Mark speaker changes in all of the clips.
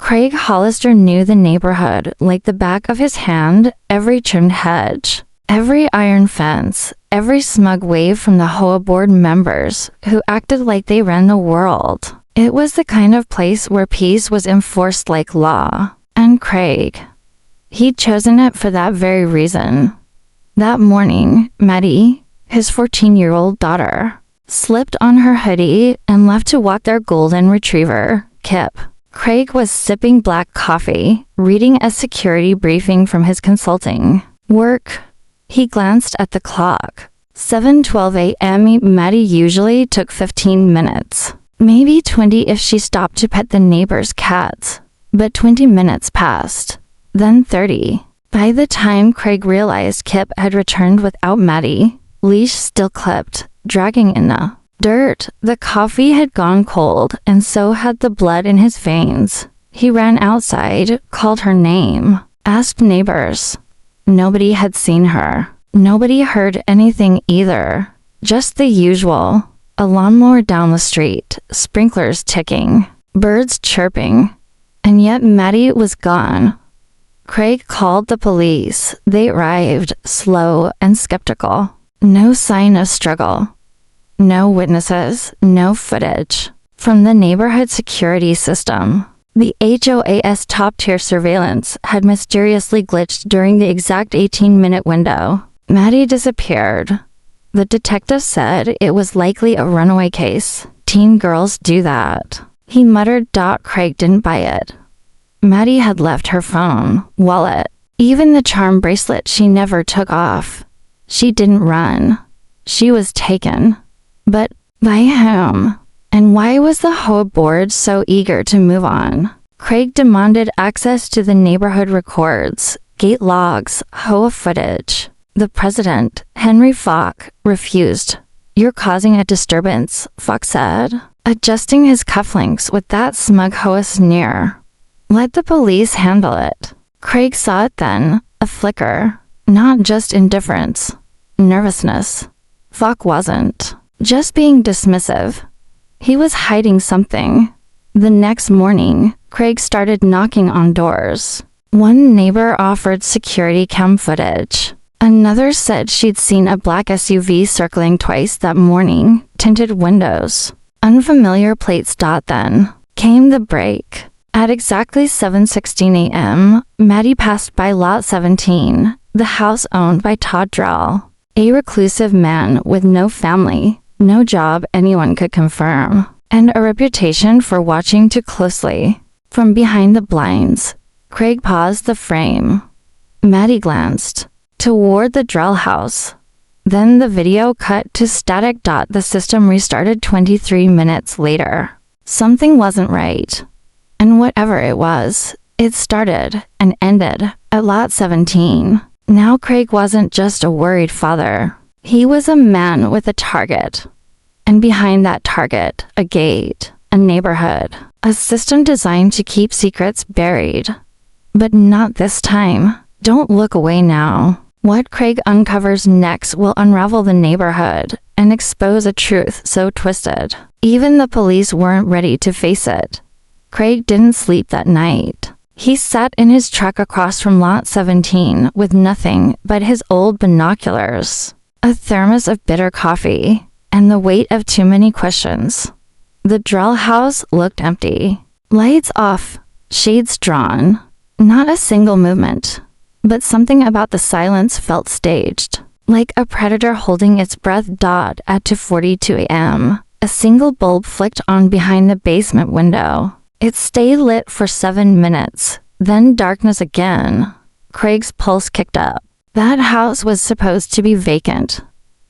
Speaker 1: Craig Hollister knew the neighborhood like the back of his hand, every trimmed hedge, every iron fence, every smug wave from the HOA board members who acted like they ran the world. It was the kind of place where peace was enforced like law. And Craig, he'd chosen it for that very reason. That morning, Maddie, his 14-year-old daughter, slipped on her hoodie and left to walk their golden retriever, Kip. Craig was sipping black coffee, reading a security briefing from his consulting work. He glanced at the clock. 7:12 a.m. Maddie usually took 15 minutes. Maybe 20 if she stopped to pet the neighbor's cats. But 20 minutes passed. Then 30. By the time Craig realized Kip had returned without Maddie, leash still clipped, dragging in the dirt, the coffee had gone cold, and so had the blood in his veins. He ran outside, called her name, asked neighbors. Nobody had seen her. Nobody heard anything either. Just the usual. A lawnmower down the street, sprinklers ticking, birds chirping. And yet Maddie was gone. Craig called the police. They arrived, slow and skeptical. No sign of struggle. No witnesses, no footage. From the neighborhood security system, the HOA's top-tier surveillance had mysteriously glitched during the exact 18-minute window. Maddie disappeared. The detective said it was likely a runaway case. Teen girls do that. He muttered. Craig didn't buy it. Maddie had left her phone, wallet, even the charm bracelet she never took off. She didn't run. She was taken. But by whom? And why was the HOA board so eager to move on? Craig demanded access to the neighborhood records, gate logs, HOA footage. The president, Henry Falk, refused. "You're causing a disturbance," Falk said, adjusting his cufflinks with that smug HOA sneer. "Let the police handle it." Craig saw it then, a flicker. Not just indifference. Nervousness. Falk wasn't just being dismissive. He was hiding something. The next morning, Craig started knocking on doors. One neighbor offered security cam footage. Another said she'd seen a black SUV circling twice that morning, tinted windows, unfamiliar plates. Then came the break. At exactly 7:16 a.m., Maddie passed by Lot 17, the house owned by Todd Drell, a reclusive man with no family, no job anyone could confirm, and a reputation for watching too closely. From behind the blinds, Craig paused the frame. Maddie glanced toward the Drell house. Then the video cut to static. The system restarted 23 minutes later. Something wasn't right. And whatever it was, it started and ended at Lot 17. Now Craig wasn't just a worried father. He was a man with a target. And behind that target, a gate, a neighborhood, a system designed to keep secrets buried. But not this time. Don't look away now. What Craig uncovers next will unravel the neighborhood and expose a truth so twisted. Even the police weren't ready to face it. Craig didn't sleep that night. He sat in his truck across from Lot 17 with nothing but his old binoculars, a thermos of bitter coffee, and the weight of too many questions. The Drell house looked empty. Lights off, shades drawn. Not a single movement. But something about the silence felt staged, like a predator holding its breath. At 2:42 a.m., a single bulb flicked on behind the basement window. It stayed lit for 7 minutes, then darkness again. Craig's pulse kicked up. That house was supposed to be vacant.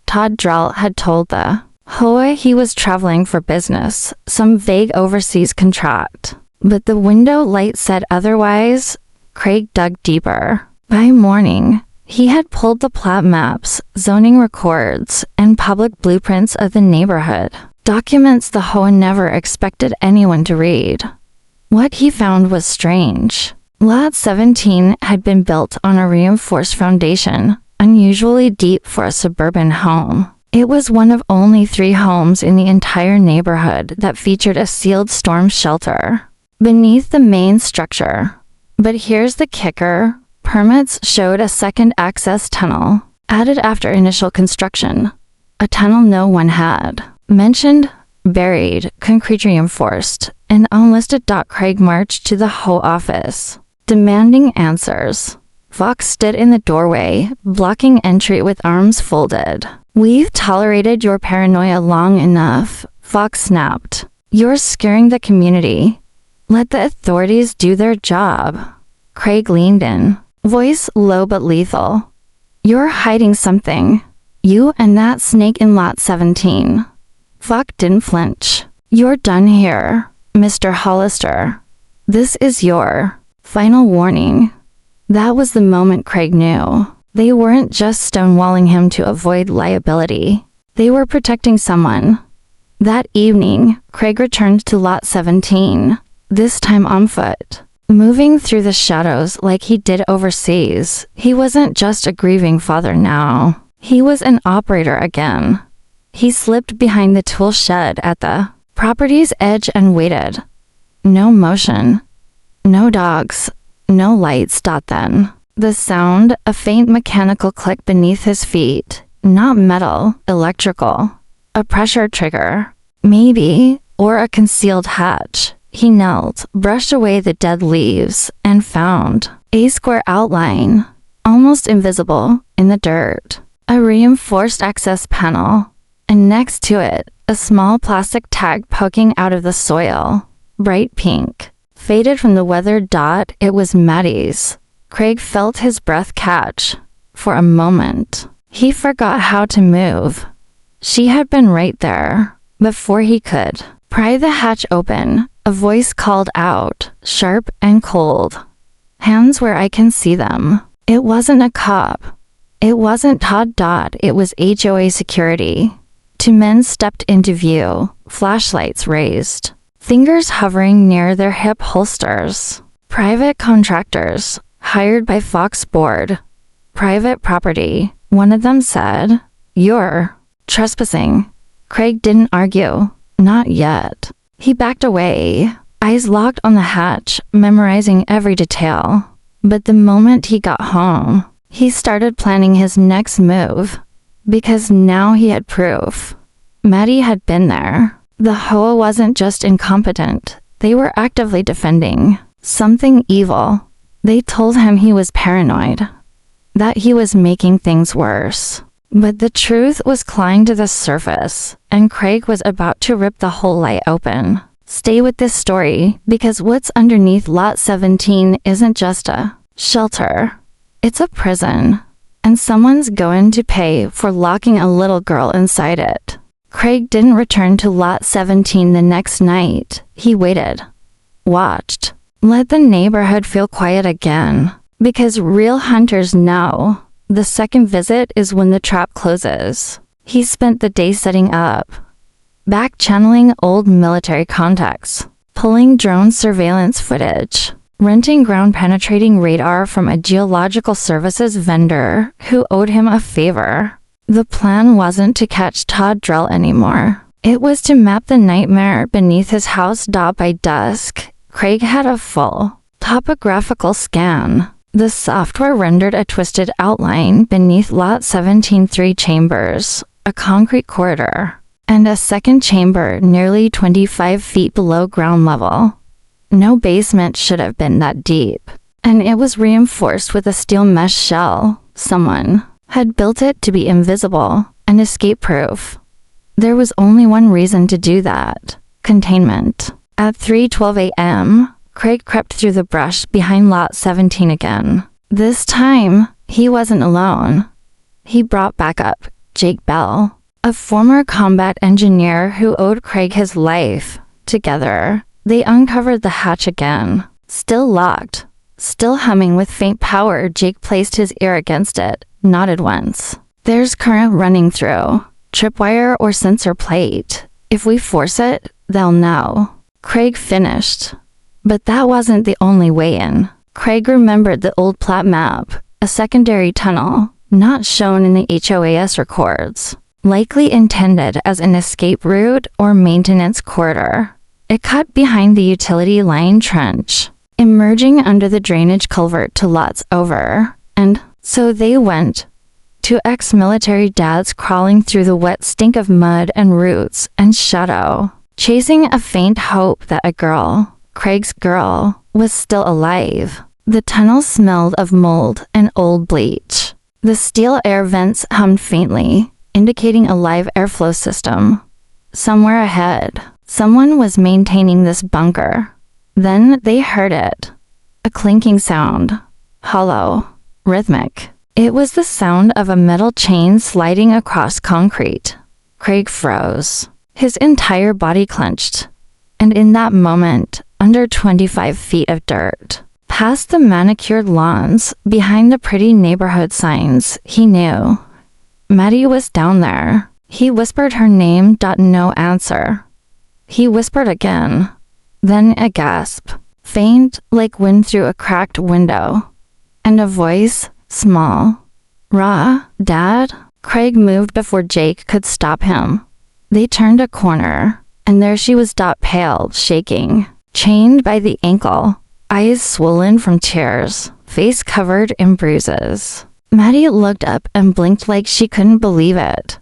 Speaker 1: Todd Drell had told the HOA he was traveling for business, some vague overseas contract. But the window light said otherwise. Craig dug deeper. By morning, he had pulled the plat maps, zoning records, and public blueprints of the neighborhood, documents the HOA never expected anyone to read. What he found was strange. Lot 17 had been built on a reinforced foundation, unusually deep for a suburban home. It was one of only 3 homes in the entire neighborhood that featured a sealed storm shelter. beneath the main structure. But here's the kicker. Permits showed a second access tunnel, added after initial construction. A tunnel no one had mentioned, buried, concrete reinforced, and unlisted. Craig marched to the HOA office, demanding answers. Fox stood in the doorway, blocking entry with arms folded. "We've tolerated your paranoia long enough," Fox snapped. "You're scaring the community. Let the authorities do their job." Craig leaned in, voice low but lethal. "You're hiding something. You and that snake in lot 17. Fox didn't flinch. "You're done here, Mr. Hollister. This is your final warning." That was the moment Craig knew. They weren't just stonewalling him to avoid liability. They were protecting someone. That evening, Craig returned to lot 17, this time on foot. Moving through the shadows like he did overseas, he wasn't just a grieving father now. He was an operator again. He slipped behind the tool shed at the property's edge and waited. No motion. No dogs. No lights. Then, the sound, a faint mechanical click beneath his feet. Not metal, electrical. A pressure trigger. Maybe, or a concealed hatch. He knelt, brushed away the dead leaves, and found a square outline, almost invisible, in the dirt. A reinforced access panel, and next to it, a small plastic tag poking out of the soil. Bright pink. Faded from the weathered dot, it was Maddie's. Craig felt his breath catch. For a moment, he forgot how to move. She had been right there, before he could pry the hatch open. A voice called out, sharp and cold. "Hands where I can see them." It wasn't a cop. It wasn't Todd. It was HOA security. Two men stepped into view, flashlights raised, fingers hovering near their hip holsters. Private contractors, hired by Fox Board. Private property, one of them said. "You're trespassing." Craig didn't argue. Not yet. He backed away, eyes locked on the hatch, memorizing every detail. But the moment he got home, he started planning his next move. Because now he had proof. Maddie had been there. The HOA wasn't just incompetent. They were actively defending something evil. They told him he was paranoid, that he was making things worse. But the truth was clawing to the surface, and Craig was about to rip the whole lie open. Stay with this story, because what's underneath lot 17 isn't just a shelter. It's a prison, and someone's going to pay for locking a little girl inside it. Craig didn't return to lot 17 the next night. He waited. Watched. Let the neighborhood feel quiet again. Because real hunters know the second visit is when the trap closes. He spent the day setting up, back-channeling old military contacts, pulling drone surveillance footage, renting ground-penetrating radar from a geological services vendor who owed him a favor. The plan wasn't to catch Todd Drell anymore. It was to map the nightmare beneath his house. By dusk, Craig had a full topographical scan. The software rendered a twisted outline beneath lot 17, 3 chambers, a concrete corridor, and a second chamber nearly 25 feet below ground level. No basement should have been that deep, and it was reinforced with a steel mesh shell. Someone had built it to be invisible and escape-proof. There was only one reason to do that: containment. At 3:12 a.m., Craig crept through the brush behind lot 17 again. This time, he wasn't alone. He brought back up Jake Bell, a former combat engineer who owed Craig his life. Together, they uncovered the hatch again. Still locked, still humming with faint power. Jake placed his ear against it, nodded once. "There's current running through. Tripwire or sensor plate. If we force it, they'll know." Craig finished. But that wasn't the only way in. Craig remembered the old plat map, a secondary tunnel, not shown in the HOAS records, likely intended as an escape route or maintenance corridor. It cut behind the utility line trench, emerging under the drainage culvert to lots over. And so they went. Two ex-military dads crawling through the wet stink of mud and roots and shadow, chasing a faint hope that a girl, Craig's girl, was still alive. The tunnel smelled of mold and old bleach. The steel air vents hummed faintly, indicating a live airflow system. Somewhere ahead, someone was maintaining this bunker. Then they heard it. A clinking sound. Hollow. Rhythmic. It was the sound of a metal chain sliding across concrete. Craig froze. His entire body clenched. And in that moment, under 25 feet of dirt, past the manicured lawns, behind the pretty neighborhood signs, he knew. Maddie was down there. He whispered her name. No answer. He whispered again. Then a gasp, faint like wind through a cracked window. And a voice, small. Raw, Dad? Craig moved before Jake could stop him. They turned a corner, and there she was, pale, shaking, chained by the ankle, eyes swollen from tears, face covered in bruises. Maddie looked up and blinked like she couldn't believe it.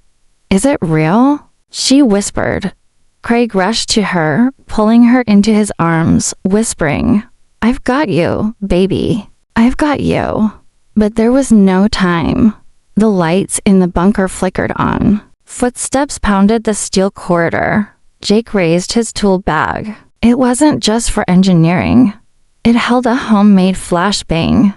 Speaker 1: Is it real? She whispered. Craig rushed to her, pulling her into his arms, whispering, I've got you, baby. I've got you. But there was no time. The lights in the bunker flickered on. Footsteps pounded the steel corridor. Jake raised his tool bag. It wasn't just for engineering. It held a homemade flashbang.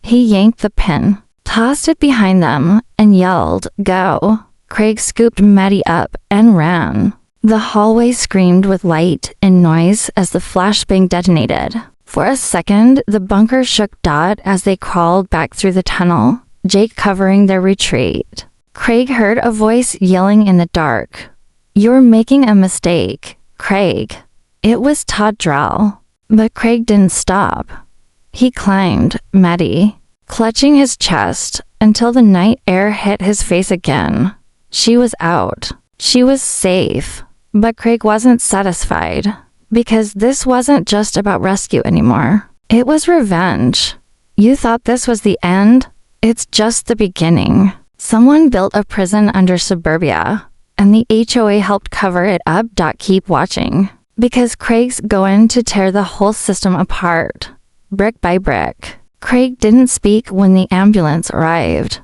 Speaker 1: He yanked the pin, tossed it behind them, and yelled, Go. Craig scooped Maddie up and ran. The hallway screamed with light and noise as the flashbang detonated. For a second, the bunker shook as they crawled back through the tunnel, Jake covering their retreat. Craig heard a voice yelling in the dark. You're making a mistake, Craig. It was Todd Drell. But Craig didn't stop. He climbed, Maddie, clutching his chest, until the night air hit his face again. She was out. She was safe. But Craig wasn't satisfied, because this wasn't just about rescue anymore. It was revenge. You thought this was the end? It's just the beginning. Someone built a prison under suburbia, and the HOA helped cover it up. Keep watching, because Craig's going to tear the whole system apart, brick by brick. Craig didn't speak when the ambulance arrived.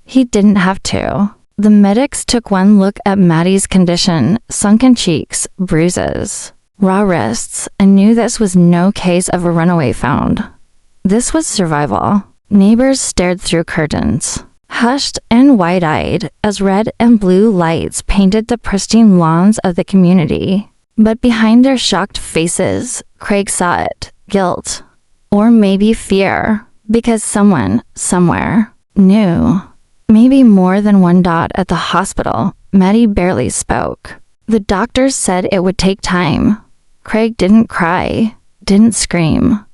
Speaker 1: He didn't have to. The medics took one look at Maddie's condition, sunken cheeks, bruises, raw wrists, and knew this was no case of a runaway found. This was survival. Neighbors stared through curtains, hushed and wide-eyed as red and blue lights painted the pristine lawns of the community. But behind their shocked faces, Craig saw it, guilt, or maybe fear, because someone, somewhere, knew. Maybe more than one. At the hospital, Maddie barely spoke. The doctors said it would take time. Craig didn't cry, didn't scream.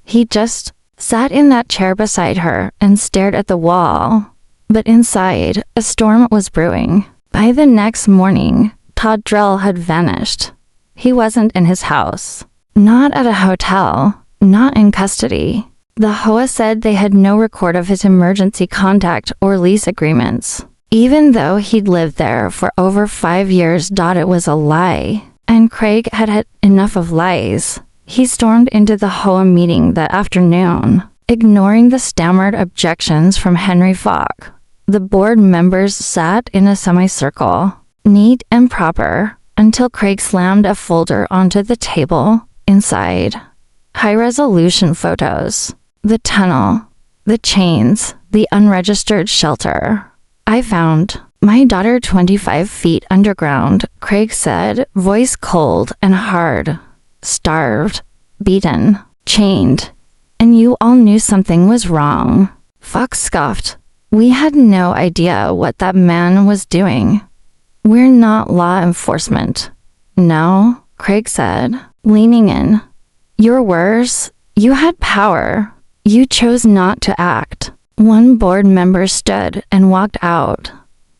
Speaker 1: He just sat in that chair beside her and stared at the wall. But inside, a storm was brewing. By the next morning, Todd Drell had vanished. He wasn't in his house. Not at a hotel. Not in custody. The HOA said they had no record of his emergency contact or lease agreements. Even though he'd lived there for over 5 years. It was a lie. And Craig had had enough of lies. He stormed into the HOA meeting that afternoon, ignoring the stammered objections from Henry Falk. The board members sat in a semicircle, neat and proper, until Craig slammed a folder onto the table. Inside, high-resolution photos. The tunnel, the chains, the unregistered shelter. I found my daughter 25 feet underground, Craig said, voice cold and hard. Starved, beaten, chained. And you all knew something was wrong. Fox scoffed. We had no idea what that man was doing. We're not law enforcement. No, Craig said, leaning in. You're worse. You had power. You chose not to act. One board member stood and walked out.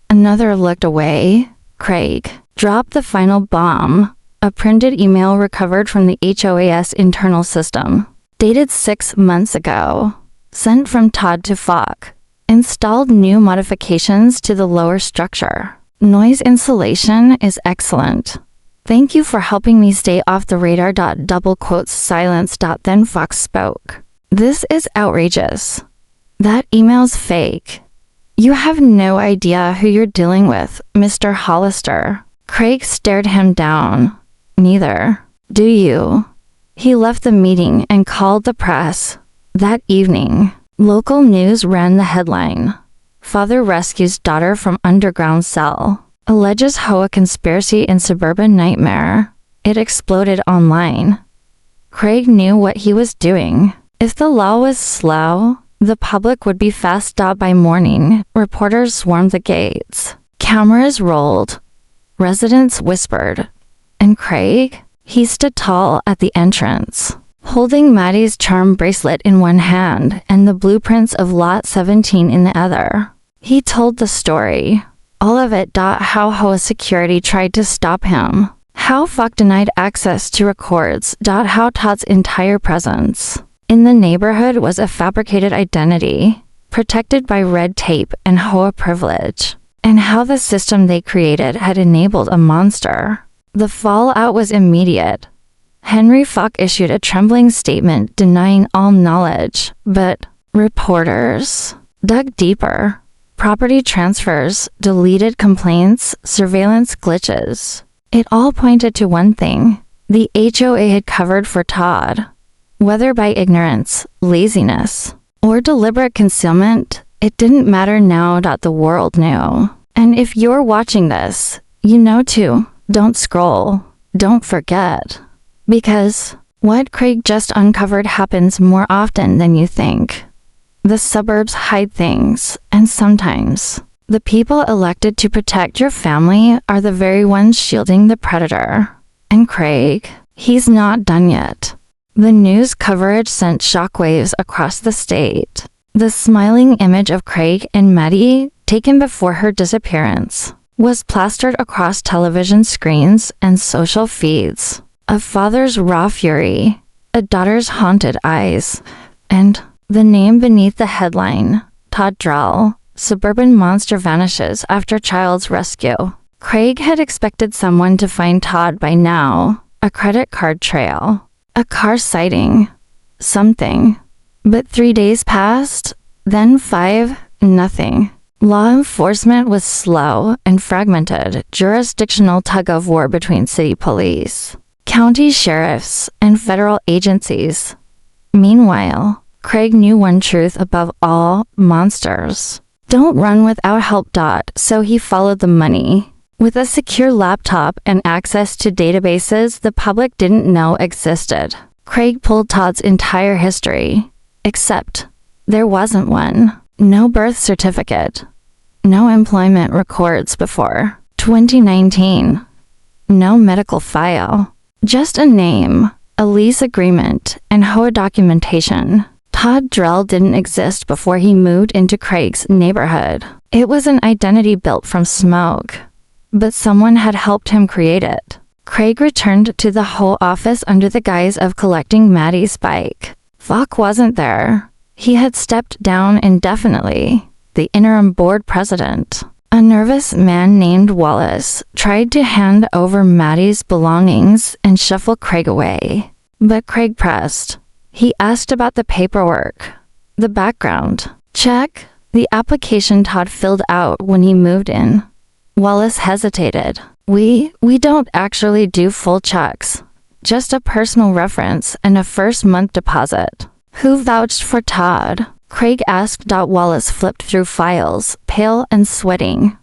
Speaker 1: Another looked away. Craig dropped the final bomb. a printed email recovered from the HOA's internal system, dated 6 months ago, sent from Todd to Falk. Installed new modifications to the lower structure. Noise insulation is excellent. Thank you for helping me stay off the radar. Silence. Then Fox spoke. This is outrageous. That email's fake. You have no idea who you're dealing with, Mr. Hollister. Craig stared him down. Neither. Do you? He left the meeting and called the press. That evening, local news ran the headline. Father rescues daughter from underground cell. Alleges HOA conspiracy in suburban nightmare. It exploded online. Craig knew what he was doing. If the law was slow, the public would be fast. By morning, reporters swarmed the gates. Cameras rolled. Residents whispered. And Craig? He stood tall at the entrance, holding Maddie's charm bracelet in one hand and the blueprints of Lot 17 in the other. He told the story. All of it. How HOA security tried to stop him. How Falk denied access to records. How Todd's entire presence in the neighborhood was a fabricated identity, protected by red tape and HOA privilege. And how the system they created had enabled a monster. The fallout was immediate. Henry Falk issued a trembling statement denying all knowledge, but reporters dug deeper. Property transfers, deleted complaints, surveillance glitches. It all pointed to one thing. The HOA had covered for Todd. Whether by ignorance, laziness, or deliberate concealment, it didn't matter now. The world knew. And if you're watching this, you know too. Don't scroll. Don't forget. Because what Craig just uncovered happens more often than you think. The suburbs hide things, and sometimes the people elected to protect your family are the very ones shielding the predator. And Craig, he's not done yet. The news coverage sent shockwaves across the state. The smiling image of Craig and Maddie, taken before her disappearance, was plastered across television screens and social feeds. A father's raw fury, a daughter's haunted eyes, and the name beneath the headline, Todd Drell, suburban monster vanishes after child's rescue. Craig had expected someone to find Todd by now, a credit card trail, a car sighting, something. But 3 days passed, then 5, nothing. Law enforcement was slow and fragmented, jurisdictional tug-of-war between city police, county sheriffs, and federal agencies. Meanwhile, Craig knew one truth above all: monsters don't run without help. So he followed the money. With a secure laptop and access to databases the public didn't know existed, Craig pulled Todd's entire history. Except there wasn't one. No birth certificate. No employment records before 2019. No medical file. Just a name, a lease agreement, and HOA documentation. Todd Drell didn't exist before he moved into Craig's neighborhood. It was an identity built from smoke. But someone had helped him create it. Craig returned to the HOA office under the guise of collecting Maddie's bike. Falk wasn't there. He had stepped down indefinitely. The interim board president, a nervous man named Wallace, tried to hand over Maddie's belongings and shuffle Craig away. But Craig pressed. He asked about the paperwork, the background check, the application Todd filled out when he moved in. Wallace hesitated. We don't actually do full checks. Just a personal reference and a first-month deposit. Who vouched for Todd? Craig asked. Wallace flipped through files, pale and sweating.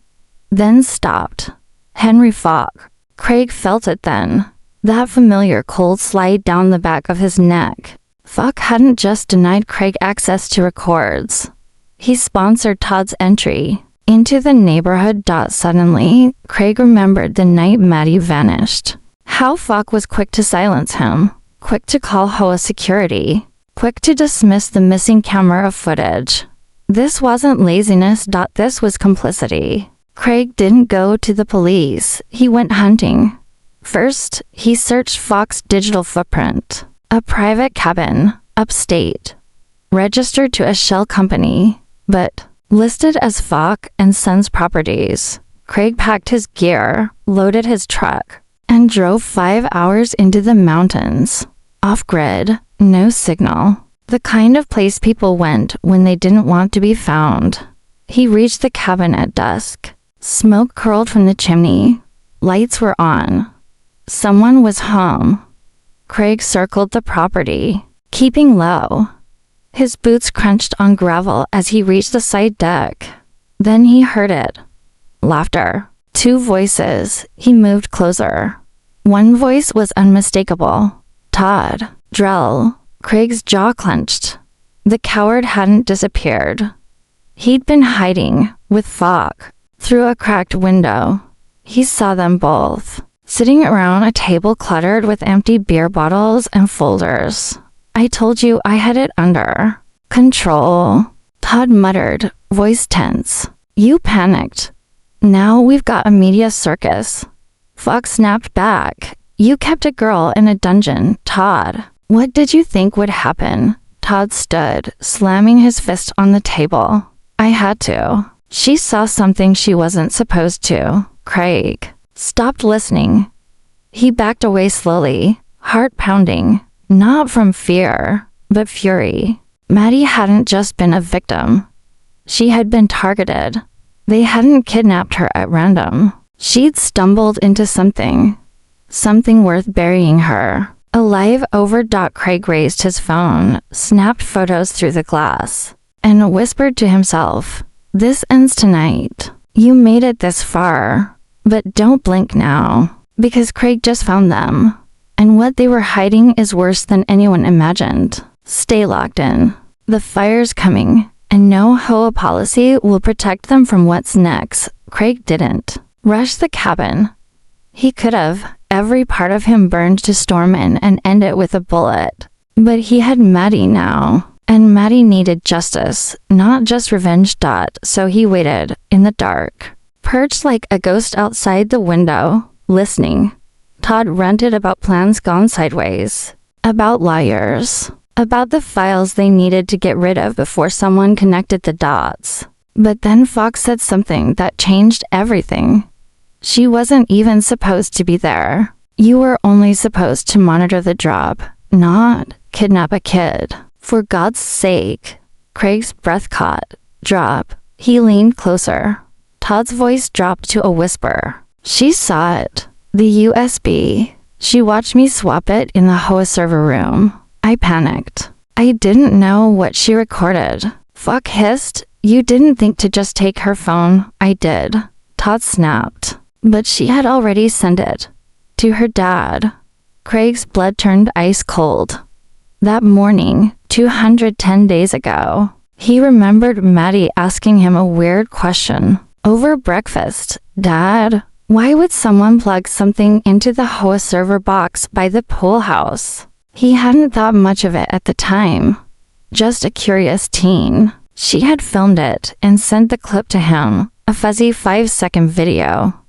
Speaker 1: Then stopped. Henry Falk. Craig felt it then. That familiar cold slide down the back of his neck. Falk hadn't just denied Craig access to records. He sponsored Todd's entry into the neighborhood. Suddenly, Craig remembered the night Maddie vanished. How Falk was quick to silence him, quick to call HOA security, quick to dismiss the missing camera footage. This wasn't laziness. This was complicity. Craig didn't go to the police. He went hunting. First, he searched Fox's digital footprint. A private cabin, upstate, registered to a shell company, but listed as Fox and Sons Properties. Craig packed his gear, loaded his truck, and drove 5 hours into the mountains. Off-grid, no signal. The kind of place people went when they didn't want to be found. He reached the cabin at dusk. Smoke curled from the chimney. Lights were on. Someone was home. Craig circled the property, keeping low. His boots crunched on gravel as he reached the side deck. Then he heard it. Laughter. 2 voices. He moved closer. One voice was unmistakable. Todd. Drell. Craig's jaw clenched. The coward hadn't disappeared. He'd been hiding, with Fox, through a cracked window. He saw them both, sitting around a table cluttered with empty beer bottles and folders. I told you I had it under control, Todd muttered, voice tense. You panicked. Now we've got a media circus. Fox snapped back. You kept a girl in a dungeon, Todd. What did you think would happen? Todd stood, slamming his fist on the table. I had to. She saw something she wasn't supposed to. Craig stopped listening. He backed away slowly, heart pounding, not from fear, but fury. Maddie hadn't just been a victim. She had been targeted. They hadn't kidnapped her at random. She'd stumbled into something worth burying her. Alive over. Craig raised his phone, snapped photos through the glass, and whispered to himself, this ends tonight. You made it this far, but don't blink now, because Craig just found them, and what they were hiding is worse than anyone imagined. Stay locked in. The fire's coming, and no HOA policy will protect them from what's next. Craig didn't rush the cabin. He could have. Every part of him burned to storm in and end it with a bullet. But he had Maddie now, and Maddie needed justice, not just revenge. So he waited, in the dark, perched like a ghost outside the window, listening. Todd ranted about plans gone sideways, about lawyers, about the files they needed to get rid of before someone connected the dots. But then Fox said something that changed everything. She wasn't even supposed to be there. You were only supposed to monitor the drop, not kidnap a kid. For God's sake. Craig's breath caught. Drop. He leaned closer. Todd's voice dropped to a whisper. She saw it. The USB. She watched me swap it in the HOA server room. I panicked. I didn't know what she recorded. Fuck hissed. You didn't think to just take her phone. I did. Todd snapped. But she had already sent it. To her dad. Craig's blood turned ice cold. That morning, 210 days ago, he remembered Maddie asking him a weird question. Over breakfast, Dad, why would someone plug something into the HOA server box by the pool house? He hadn't thought much of it at the time. Just a curious teen. She had filmed it and sent the clip to him, a fuzzy 5-second video.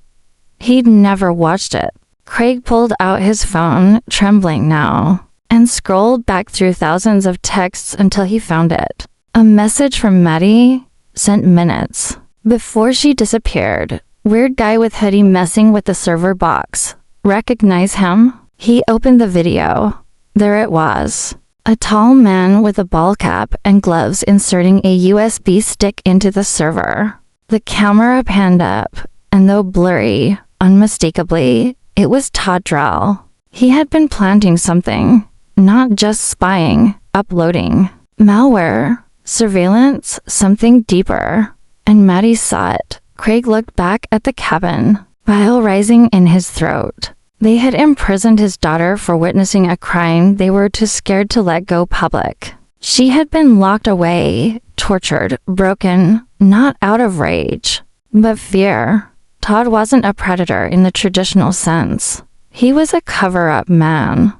Speaker 1: He'd never watched it. Craig pulled out his phone, trembling now, and scrolled back through thousands of texts until he found it. A message from Maddie, sent minutes before she disappeared. Weird guy with hoodie messing with the server box. Recognize him? He opened the video. There it was. A tall man with a ball cap and gloves inserting a USB stick into the server. The camera panned up, and though blurry, unmistakably, it was Todd Drell. He had been planting something, not just spying, uploading. Malware, surveillance, something deeper. And Maddie saw it. Craig looked back at the cabin, bile rising in his throat. They had imprisoned his daughter for witnessing a crime they were too scared to let go public. She had been locked away, tortured, broken, not out of rage, but fear. Todd wasn't a predator in the traditional sense. He was a cover-up man.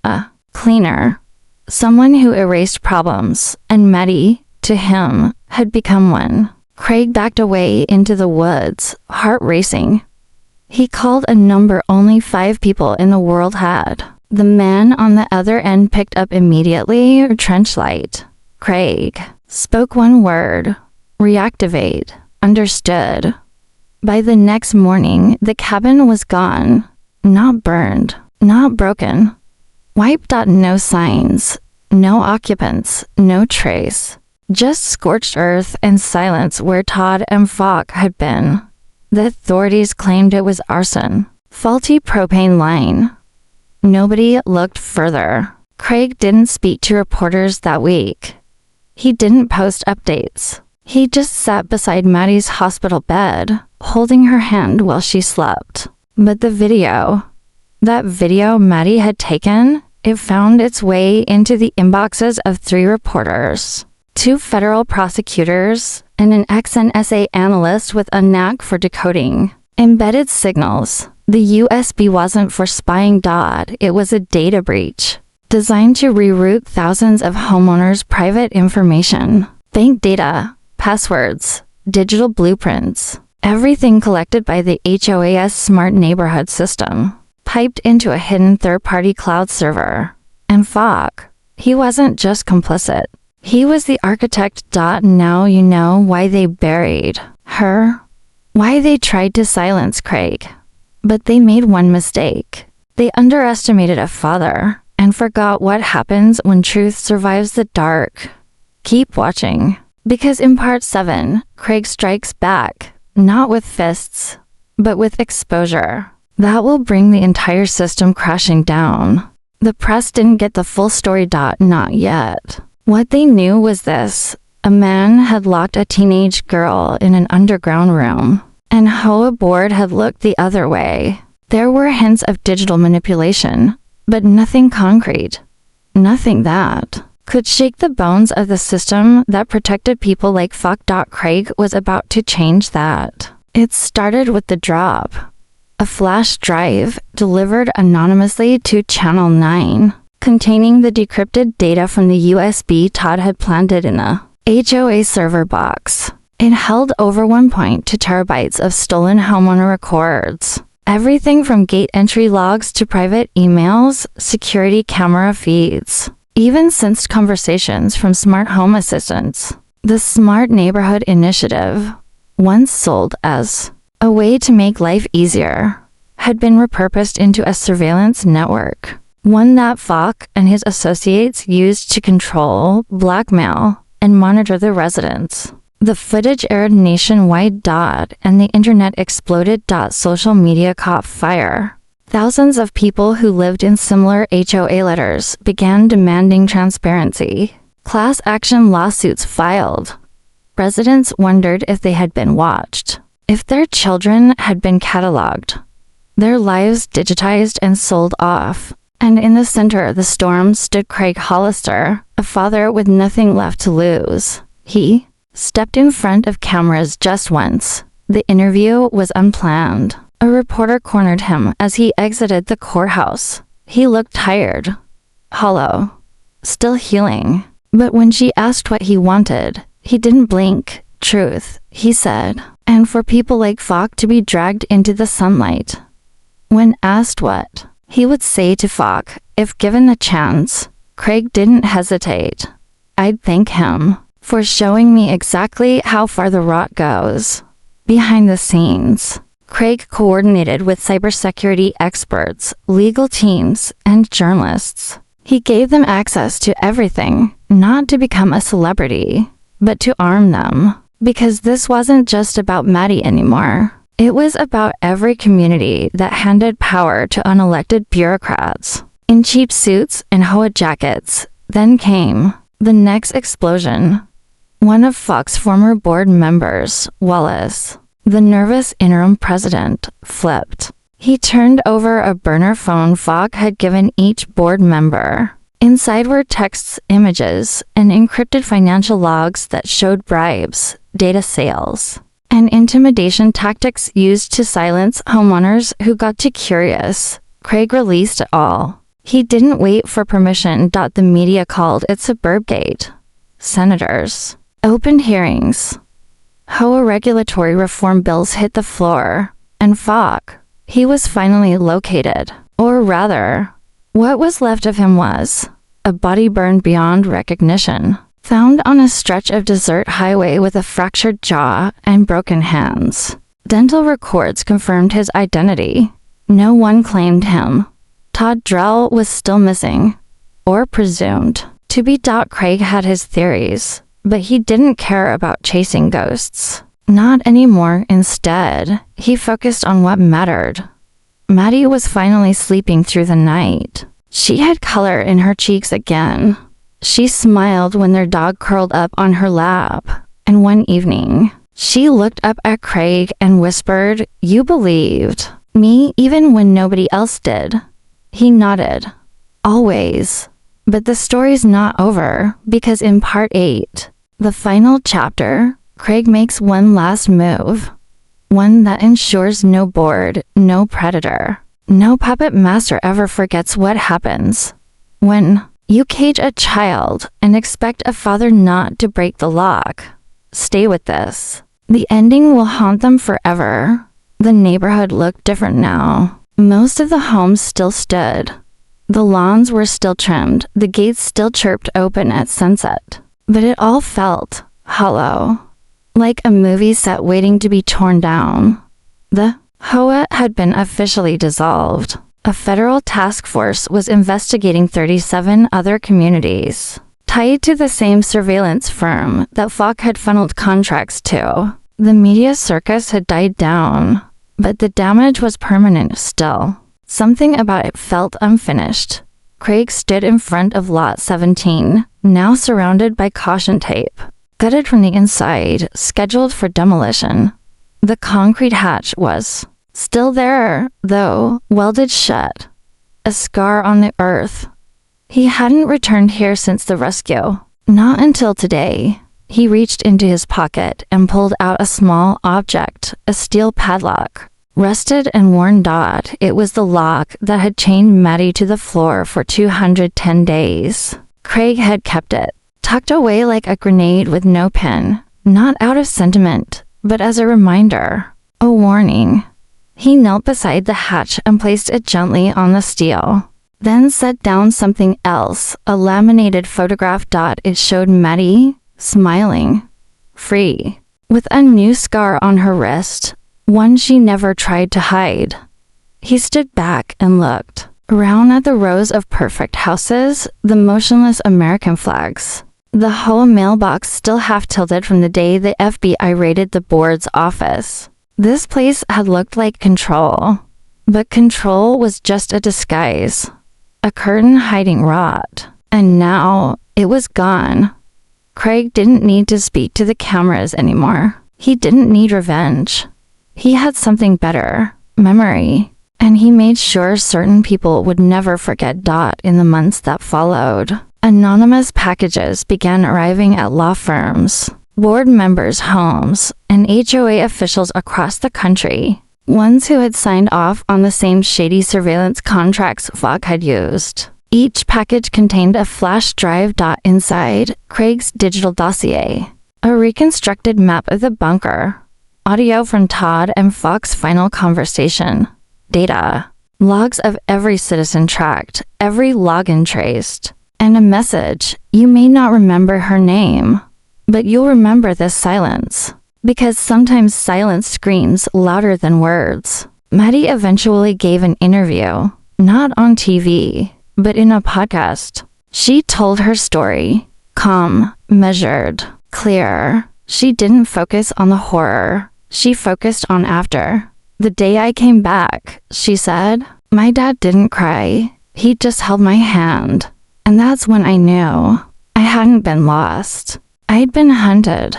Speaker 1: A cleaner. Someone who erased problems, and Maddie, to him, had become one. Craig backed away into the woods, heart racing. He called a number only 5 people in the world had. The man on the other end picked up immediately. Trench light. Craig. Spoke one word. Reactivate. Understood. By the next morning, the cabin was gone. Not burned. Not broken. Wiped out, no signs. No occupants. No trace. Just scorched earth and silence where Todd and Falk had been. The authorities claimed it was arson. Faulty propane line. Nobody looked further. Craig didn't speak to reporters that week. He didn't post updates. He just sat beside Maddie's hospital bed, holding her hand while she slept. But the video, that video Maddie had taken, it found its way into the inboxes of 3 reporters, 2 federal prosecutors, and an ex-NSA analyst with a knack for decoding embedded signals. The USB wasn't for spying. It was a data breach designed to reroute thousands of homeowners' private information, bank data, passwords, digital blueprints, everything collected by the HOA's smart neighborhood system, piped into a hidden third-party cloud server. And Falk, he wasn't just complicit. He was the architect. Now you know why they buried her, why they tried to silence Craig. But they made one mistake. They underestimated a father and forgot what happens when truth survives the dark. Keep watching, because in part 7, Craig strikes back, not with fists, but with exposure. That will bring the entire system crashing down. The press didn't get the full story. Not yet. What they knew was this: a man had locked a teenage girl in an underground room, and HOA board had looked the other way. There were hints of digital manipulation, but nothing concrete. Nothing that could shake the bones of the system that protected people like Falk. Craig was about to change that. It started with the drop. A flash drive delivered anonymously to Channel 9, containing the decrypted data from the USB Todd had planted in a HOA server box. It held over 1.2 terabytes of stolen homeowner records. Everything from gate entry logs to private emails, security camera feeds, even sensed conversations from smart home assistants. The Smart Neighborhood Initiative, once sold as a way to make life easier, had been repurposed into a surveillance network, one that Falk and his associates used to control, blackmail, and monitor the residents. The footage aired nationwide. And the internet exploded. Social media caught fire. Thousands of people who lived in similar HOA letters began demanding transparency. Class action lawsuits filed. Residents wondered if they had been watched, if their children had been cataloged, their lives digitized and sold off. And in the center of the storm stood Craig Hollister, a father with nothing left to lose. He stepped in front of cameras just once. The interview was unplanned. A reporter cornered him as he exited the courthouse. He looked tired, hollow, still healing. But when she asked what he wanted, he didn't blink. Truth, he said, and for people like Falk to be dragged into the sunlight. When asked what he would say to Falk if given the chance, Craig didn't hesitate. I'd thank him for showing me exactly how far the rot goes. Behind the scenes, Craig coordinated with cybersecurity experts, legal teams, and journalists. He gave them access to everything, not to become a celebrity, but to arm them. Because this wasn't just about Maddie anymore. It was about every community that handed power to unelected bureaucrats in cheap suits and HOA jackets. Then came the next explosion. One of Falk's former board members, Wallace, the nervous interim president, flipped. He turned over a burner phone Falk had given each board member. Inside were texts, images, and encrypted financial logs that showed bribes, data sales, and intimidation tactics used to silence homeowners who got too curious. Craig released it all. He didn't wait for permission. The media called it Suburbgate. Senators opened hearings. HOA regulatory reform bills hit the floor. And Falk, He was finally located. Or rather, what was left of him was a body burned beyond recognition, found on a stretch of desert highway with a fractured jaw and broken hands. Dental records confirmed his identity. No one claimed him. Todd Drell was still missing, or presumed to be. Craig had his theories, but he didn't care about chasing ghosts. Not anymore. Instead, he focused on what mattered. Maddie was finally sleeping through the night. She had color in her cheeks again. She smiled when their dog curled up on her lap. And one evening, she looked up at Craig and whispered, "You believed me even when nobody else did." He nodded. Always. But the story's not over, because in part 8, the final chapter, Craig makes one last move. One that ensures no board, no predator, no puppet master ever forgets what happens when you cage a child and expect a father not to break the lock. Stay with this. The ending will haunt them forever. The neighborhood looked different now. Most of the homes still stood. The lawns were still trimmed, the gates still chirped open at sunset. But it all felt hollow, like a movie set waiting to be torn down. The HOA had been officially dissolved. A federal task force was investigating 37 other communities, tied to the same surveillance firm that Falk had funneled contracts to. The media circus had died down, but the damage was permanent still. Something about it felt unfinished. Craig stood in front of Lot 17, now surrounded by caution tape, gutted from the inside, scheduled for demolition. The concrete hatch was still there, though, welded shut. A scar on the earth. He hadn't returned here since the rescue. Not until today. He reached into his pocket and pulled out a small object, a steel padlock. Rusted and worn. It was the lock that had chained Maddie to the floor for 210 days. Craig had kept it, tucked away like a grenade with no pin, not out of sentiment, but as a reminder, a warning. He knelt beside the hatch and placed it gently on the steel, then set down something else, a laminated photograph. It showed Maddie, smiling, free, with a new scar on her wrist, one she never tried to hide. He stood back and looked around at the rows of perfect houses, the motionless American flags, the whole mailbox still half tilted from the day the FBI raided the board's office. This place had looked like control, but control was just a disguise, a curtain hiding rot, and now it was gone. Craig didn't need to speak to the cameras anymore. He didn't need revenge. He had something better, memory, and he made sure certain people would never forget. In the months that followed, anonymous packages began arriving at law firms, board members' homes, and HOA officials across the country, ones who had signed off on the same shady surveillance contracts Falk had used. Each package contained a flash drive. Inside, Craig's digital dossier, a reconstructed map of the bunker, audio from Todd and Falk's final conversation, data, logs of every citizen tracked, every login traced, and a message. You may not remember her name, but you'll remember this silence, because sometimes silence screams louder than words. Maddie eventually gave an interview, not on TV, but in a podcast. She told her story, calm, measured, clear. She didn't focus on the horror. She focused on after. The day I came back, she said, my dad didn't cry. He just held my hand. And that's when I knew I hadn't been lost. I'd been hunted.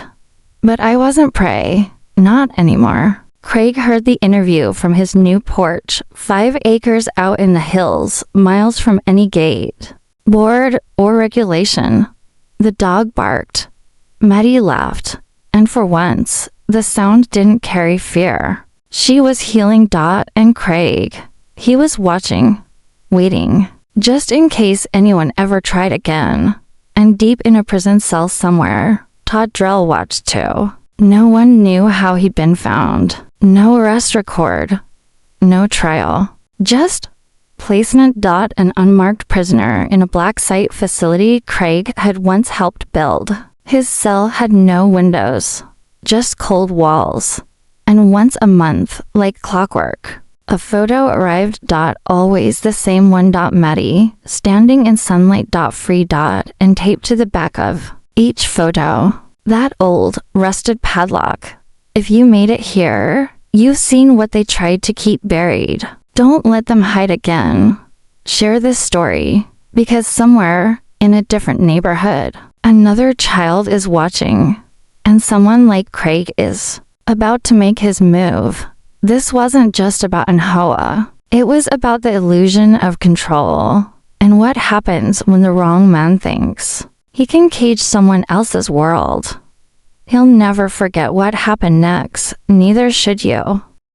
Speaker 1: But I wasn't prey. Not anymore. Craig heard the interview from his new porch, 5 acres out in the hills, miles from any gate, board, or regulation. The dog barked. Maddie laughed. And for once, the sound didn't carry fear. She was healing. And Craig. He was watching, waiting, just in case anyone ever tried again. And deep in a prison cell somewhere, Todd Drell watched too. No one knew how he'd been found. No arrest record. no trial. Just placement. An unmarked prisoner in a black site facility Craig had once helped build. His cell had no windows, just cold walls. And once a month, like clockwork, a photo arrived. Always the same one. Maddie, standing in sunlight. Free. And taped to the back of each photo. That old, rusted padlock. If you made it here, you've seen what they tried to keep buried. Don't let them hide again. Share this story, because somewhere, in a different neighborhood, another child is watching, and someone like Craig is about to make his move. This wasn't just about an HOA. It was about the illusion of control, and what happens when the wrong man thinks he can cage someone else's world. He'll never forget what happened next, neither should you.